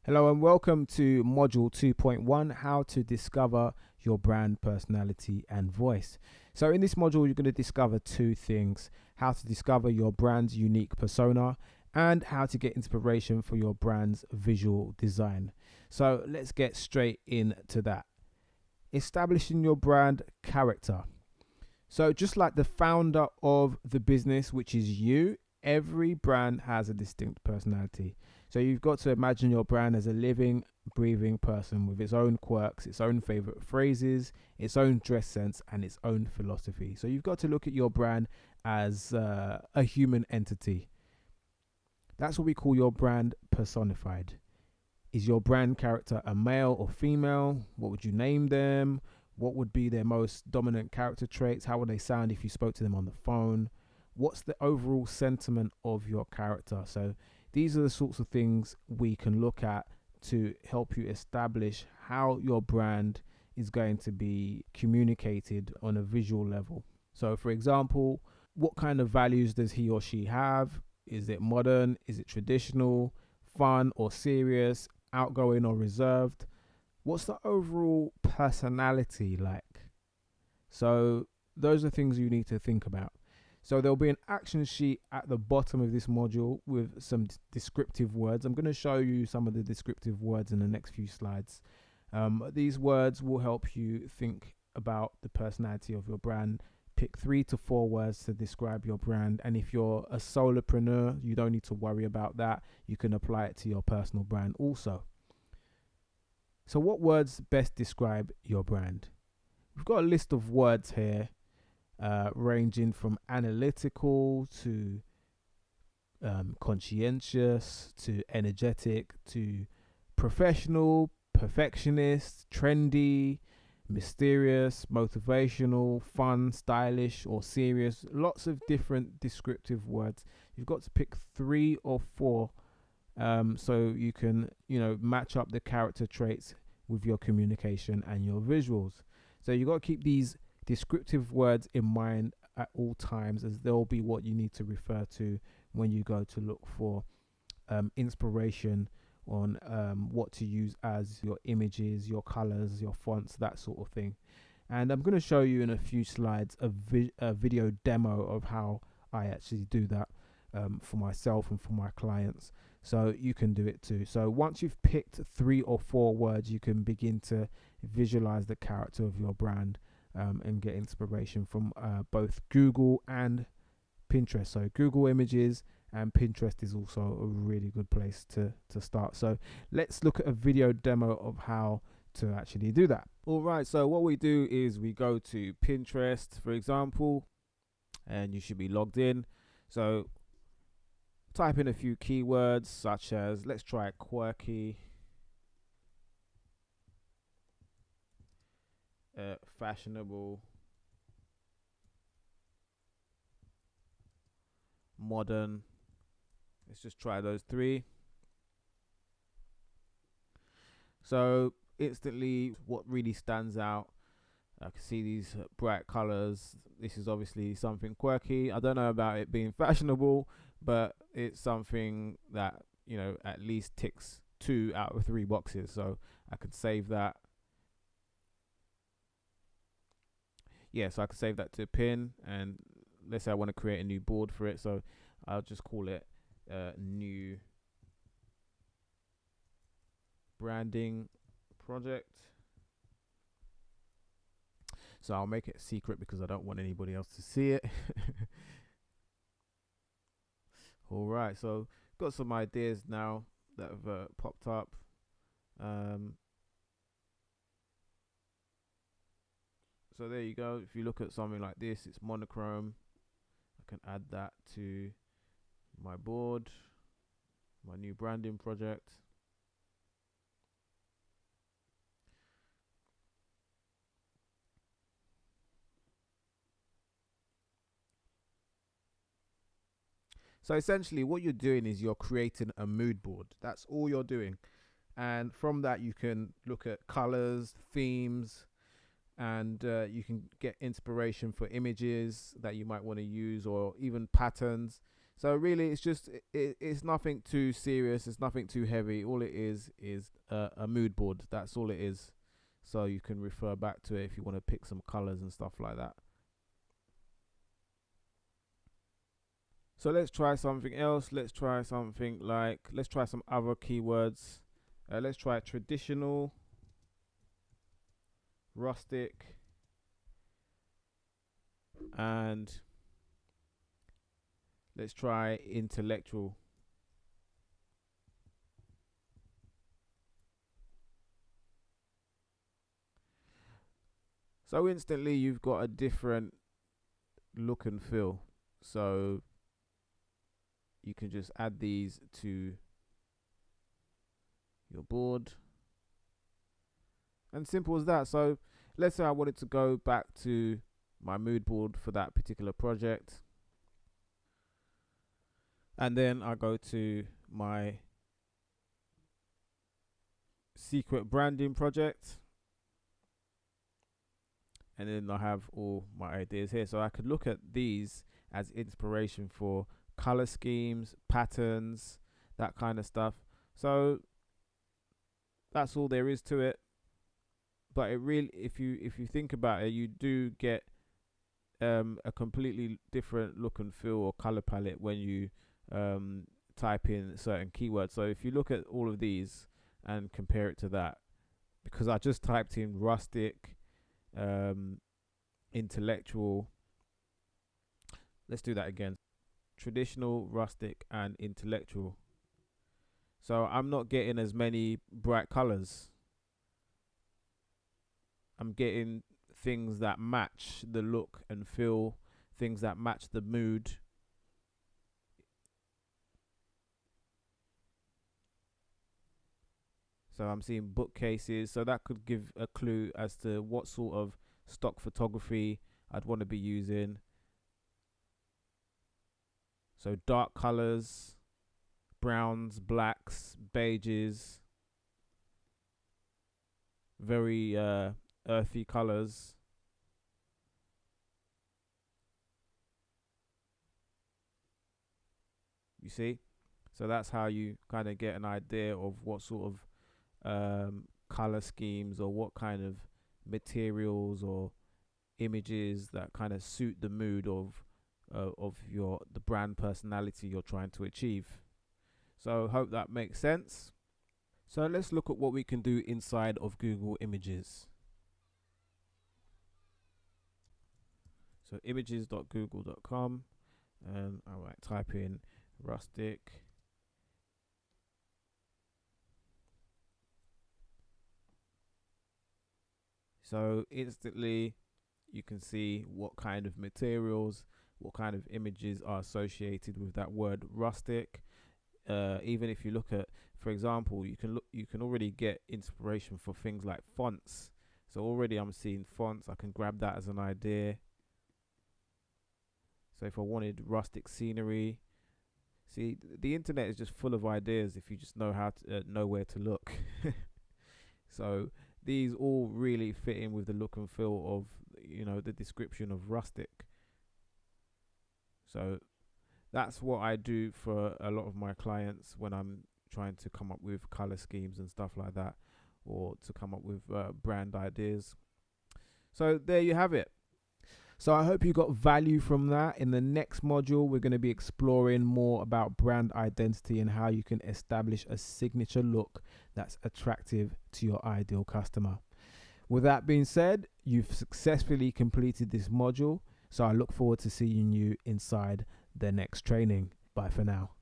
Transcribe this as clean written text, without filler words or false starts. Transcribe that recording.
Hello and welcome to Module 2.1, How to Discover Your Brand Personality and Voice. So in this module, you're going to discover two things: how to discover your brand's unique persona and how to get inspiration for your brand's visual design. So let's get straight into that. Establishing your brand character. So just like the founder of the business, which is you, every brand has a distinct personality. So you've got to imagine your brand as a living, breathing person with its own quirks, its own favorite phrases, its own dress sense, and its own philosophy. So you've got to look at your brand as a human entity. That's what we call your brand personified. Is your brand character a male or female? What would you name them? What would be their most dominant character traits? How would they sound if you spoke to them on the phone? What's the overall sentiment of your character? So these are the sorts of things we can look at to help you establish how your brand is going to be communicated on a visual level. So for example, what kind of values does he or she have? Is it modern? Is it traditional? Fun or serious? Outgoing or reserved? What's the overall personality like? So those are things you need to think about. So there'll be an action sheet at the bottom of this module with some descriptive words. I'm going to show you some of the descriptive words in the next few slides. These words will help you think about the personality of your brand. Pick 3 to 4 words to describe your brand. And if you're a solopreneur, you don't need to worry about that. You can apply it to your personal brand also. So what words best describe your brand? We've got a list of words here, ranging from analytical to conscientious to energetic to professional, perfectionist, trendy, mysterious, motivational, fun, stylish, or serious. Lots of different descriptive words. You've got to pick 3 or 4 so you can, match up the character traits with your communication and your visuals. So you've got to keep these descriptive words in mind at all times, as they'll be what you need to refer to when you go to look for inspiration on what to use as your images, your colors, your fonts, that sort of thing. And I'm going to show you in a few slides a video demo of how I actually do that for myself and for my clients, so you can do it too. So once you've picked 3 or 4 words, you can begin to visualize the character of your brand and get inspiration from both Google and Pinterest. So Google Images and Pinterest is also a really good place to start. So let's look at a video demo of how to actually do that. All right, so what we do is we go to Pinterest, for example, and you should be logged in. So type in a few keywords such as, let's try quirky, fashionable, modern. Let's just try those 3. So instantly, what really stands out, I can see these bright colors. This is obviously something quirky. I don't know about it being fashionable, but it's something that, at least ticks 2 out of 3 boxes. So I could save that. Yeah, so I could save that to a pin, and let's say I want to create a new board for it. So I'll just call it new branding project. So I'll make it secret because I don't want anybody else to see it. All right, so got some ideas now that have popped up. So there you go. If you look at something like this, it's monochrome. I can add that to my board, my new branding project. So essentially what you're doing is you're creating a mood board. That's all you're doing. And from that, you can look at colors, themes, and you can get inspiration for images that you might want to use, or even patterns. So really, it's just it's nothing too serious. It's nothing too heavy. All it is a mood board. That's all it is. So you can refer back to it if you want to pick some colors and stuff like that. So let's try something else. Let's try something like, let's try some other keywords. Let's try traditional, rustic, and let's try intellectual. So instantly you've got a different look and feel. So you can just add these to your board. And simple as that. So let's say I wanted to go back to my mood board for that particular project. And then I go to my secret branding project. And then I have all my ideas here. So I could look at these as inspiration for color schemes, patterns, that kind of stuff. So that's all there is to it. But it really, if you think about it, you do get a completely different look and feel or color palette when you type in certain keywords. So if you look at all of these and compare it to that, because I just typed in rustic, intellectual, let's do that again, traditional, rustic, and intellectual. So I'm not getting as many bright colors. I'm getting things that match the look and feel, things that match the mood. So I'm seeing bookcases. So that could give a clue as to what sort of stock photography I'd want to be using. So dark colors, browns, blacks, beiges, very earthy colors. You see? So that's how you kind of get an idea of what sort of color schemes or what kind of materials or images that kind of suit the mood of the brand personality you're trying to achieve. So hope that makes sense. So let's look at what we can do inside of Google Images. So images.google.com, and I might type in rustic. So instantly you can see what kind of materials, what kind of images are associated with that word rustic. Even if you look at, for example, you can already get inspiration for things like fonts. So already I'm seeing fonts. I can grab that as an idea. So if I wanted rustic scenery, see, the internet is just full of ideas if you just know how to know where to look. So these all really fit in with the look and feel of, the description of rustic. So that's what I do for a lot of my clients when I'm trying to come up with color schemes and stuff like that, or to come up with brand ideas. So there you have it. So I hope you got value from that. In the next module, we're going to be exploring more about brand identity and how you can establish a signature look that's attractive to your ideal customer. With that being said, you've successfully completed this module. So I look forward to seeing you inside the next training. Bye for now.